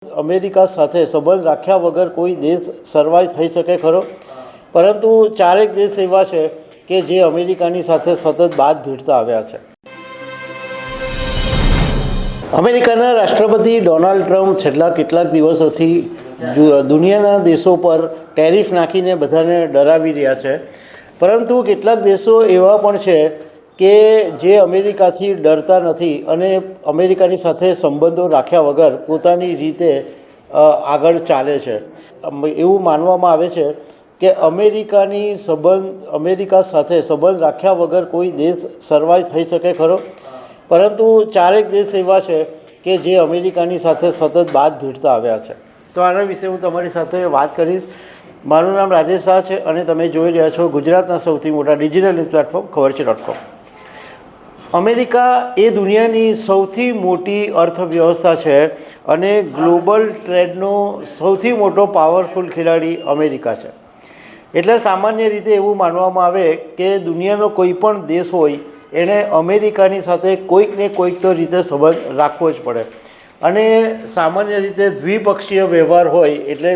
America સાથે સંબંધ રાખ્યા વગર કોઈ દેશ સર્વાઈવ થઈ શકે ખરો? પરંતુ ચારેક દેશ એવા છે કે જે અમેરિકાની સાથે સતત બાદ ભીડતા આવ્યા છે. અમેરિકાના રાષ્ટ્રપતિ ડોનાલ્ડ ટ્રમ્પ છેલ્લા કેટલાક દિવસોથી દુનિયાના દેશો પર ટેરિફ નાખીને બધાને ડરાવી રહ્યા છે. પરંતુ કેટલાક દેશો એવા પણ છે કે જે અમેરિકાથી ડરતા નથી અને અમેરિકાની સાથે સંબંધો રાખ્યા વગર પોતાની રીતે આગળ ચાલે છે. એવું માનવામાં આવે છે કે અમેરિકા સાથે સંબંધ રાખ્યા વગર કોઈ દેશ સર્વાઈવ થઈ શકે ખરો? પરંતુ ચારેક દેશ એવા છે કે જે અમેરિકાની સાથે સતત બાદ ભીડતા આવ્યા છે. તો આના વિશે હું તમારી સાથે વાત કરીશ. મારું નામ રાજેશ શાહ છે અને તમે જોઈ રહ્યા છો ગુજરાતના સૌથી મોટા ડિજિટલ ન્યૂઝ પ્લેટફોર્મ ખબરછે.com. અમેરિકા એ દુનિયાની સૌથી મોટી અર્થવ્યવસ્થા છે અને ગ્લોબલ ટ્રેડનો સૌથી મોટો પાવરફુલ ખેલાડી અમેરિકા છે. એટલે સામાન્ય રીતે એવું માનવામાં આવે કે દુનિયાનો કોઈ પણ દેશ હોય એણે અમેરિકાની સાથે કોઈક ને કોઈક તો રીતે સંબંધ રાખવો જ પડે. અને સામાન્ય રીતે દ્વિપક્ષીય વ્યવહાર હોય એટલે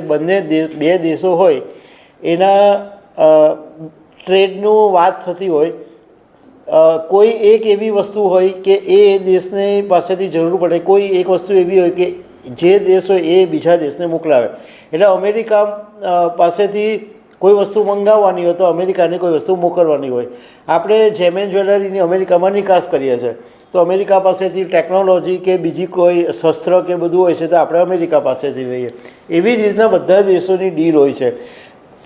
બે દેશો હોય એના ટ્રેડનું વાત થતી હોય. કોઈ એક એવી વસ્તુ હોય કે એ દેશને પાસેથી જરૂર પડે, કોઈ એક વસ્તુ એવી હોય કે જે દેશ હોય એ બીજા દેશને મોકલાવે. એટલે અમેરિકા પાસેથી કોઈ વસ્તુ મંગાવવાની હોય તો અમેરિકાની કોઈ વસ્તુ મોકલવાની હોય. આપણે જેમેન જ્વેલરીની અમેરિકામાં નિકાસ કરીએ છીએ તો અમેરિકા પાસેથી ટેકનોલોજી કે બીજી કોઈ શસ્ત્ર કે બધું હોય છે તો આપણે અમેરિકા પાસેથી લઈએ. એવી જ રીતના બધા દેશોની ડીલ હોય છે.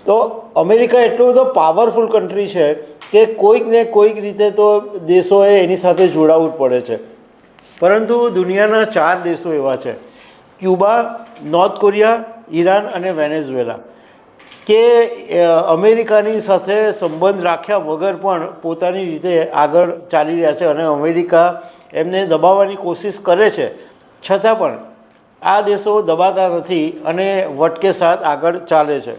તો અમેરિકા એટલો બધો પાવરફુલ કન્ટ્રી છે કે કોઈક ને કોઈક રીતે તો દેશોએ એની સાથે જોડાવવું જ પડે છે. પરંતુ દુનિયાના 4 દેશો એવા છે, ક્યુબા, નોર્થ કોરિયા, ઈરાન અને વેનેઝુએલા, કે અમેરિકાની સાથે સંબંધ રાખ્યા વગર પણ પોતાની રીતે આગળ ચાલી રહ્યા છે અને અમેરિકા એમને દબાવવાની કોશિશ કરે છે. છતાં પણ આ દેશો દબાતા નથી અને વટકે સાથ આગળ ચાલે છે.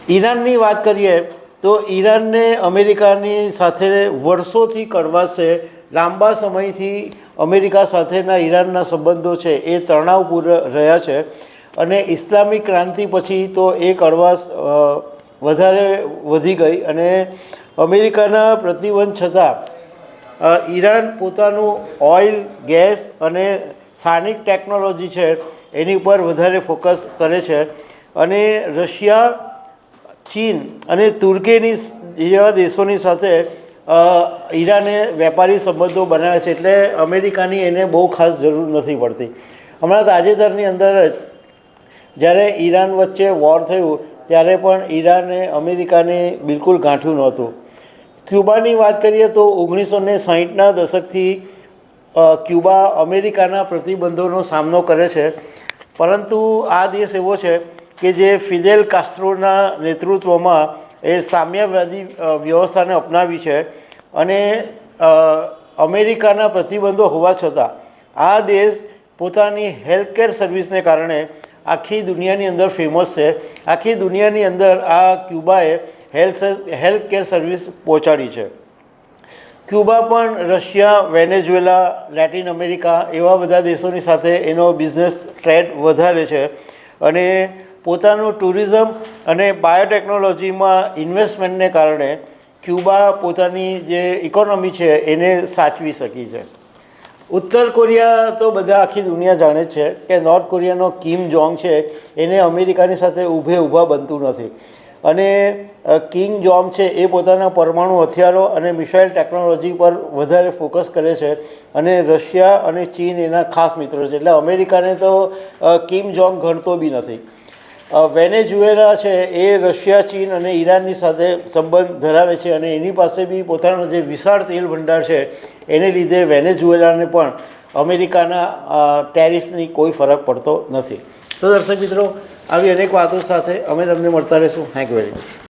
ઈરાનની વાત કરીએ તો ઈરાનને અમેરિકાની સાથે વર્ષોથી કડવાશ છે. લાંબા સમયથી અમેરિકા સાથેના ઈરાનના સંબંધો છે એ તણાવપૂર્ણ રહ્યા છે અને ઇસ્લામિક ક્રાંતિ પછી તો એ કડવાશ વધારે વધી ગઈ અને અમેરિકાના પ્રતિબંધ છતાં ઈરાન પોતાનું ઓઇલ, ગેસ અને સ્થાનિક ટેકનોલોજી છે એની ઉપર વધારે ફોકસ કરે છે. અને રશિયા, ચીન અને તુર્કીની જેવા દેશોની સાથે ઈરાને વેપારી સંબંધો બનાવ્યા છે. એટલે અમેરિકાની એને બહુ ખાસ જરૂર નથી પડતી. હમણાં તાજેતરની અંદર જ જ્યારે ઈરાન વચ્ચે વોર થયું ત્યારે પણ ઈરાને અમેરિકાને બિલકુલ ગાંઠ્યું નહોતું. ક્યુબાની વાત કરીએ તો 1960ના દશકથી ક્યુબા અમેરિકાના પ્રતિબંધોનો સામનો કરે છે. પરંતુ આ દેશ એવો છે કે જે ફિદેલ કાસ્ટ્રોના નેતૃત્વમાં એ સામ્યવાદી વ્યવસ્થાને અપનાવી છે અને અમેરિકાના પ્રતિબંધો હોવા છતાં આ દેશ પોતાની હેલ્થકેર સર્વિસને કારણે આખી દુનિયાની અંદર ફેમસ છે. આખી દુનિયાની અંદર આ ક્યુબાએ હેલ્થકેર સર્વિસ પહોંચાડી છે. ક્યુબા પણ રશિયા, વેનેઝુએલા, લેટિન અમેરિકા એવા બધા દેશોની સાથે એનો બિઝનેસ ટ્રેડ વધારે છે અને પોતાનું ટુરિઝમ અને બાયોટેકનોલોજીમાં ઇન્વેસ્ટમેન્ટને કારણે ક્યુબા પોતાની જે ઇકોનોમી છે એને સાચવી શકી છે. ઉત્તર કોરિયા તો બધા આખી દુનિયા જાણે છે કે નોર્થ કોરિયાનો કિમ જોંગ છે એને અમેરિકાની સાથે ઊભા બનતું નથી. અને કિંગ જોંગ છે એ પોતાના પરમાણુ હથિયારો અને મિસાઇલ ટેકનોલોજી પર વધારે ફોકસ કરે છે અને રશિયા અને ચીન એના ખાસ મિત્રો છે. એટલે અમેરિકાને તો કિમ જોંગ ગણતો બી નથી. વેનેઝુએલા છે એ રશિયા, ચીન અને ઈરાનની સાથે સંબંધ ધરાવે છે અને એની પાસે બી પોતાનો જે વિશાળ તેલ ભંડાર છે એને લીધે વેનેઝુએલાને પણ અમેરિકાના ટેરિફની કોઈ ફરક પડતો નથી. તો દર્શક મિત્રો, આવી અનેક વાતો સાથે અમે તમને મળતા રહીશું. Thank you very much.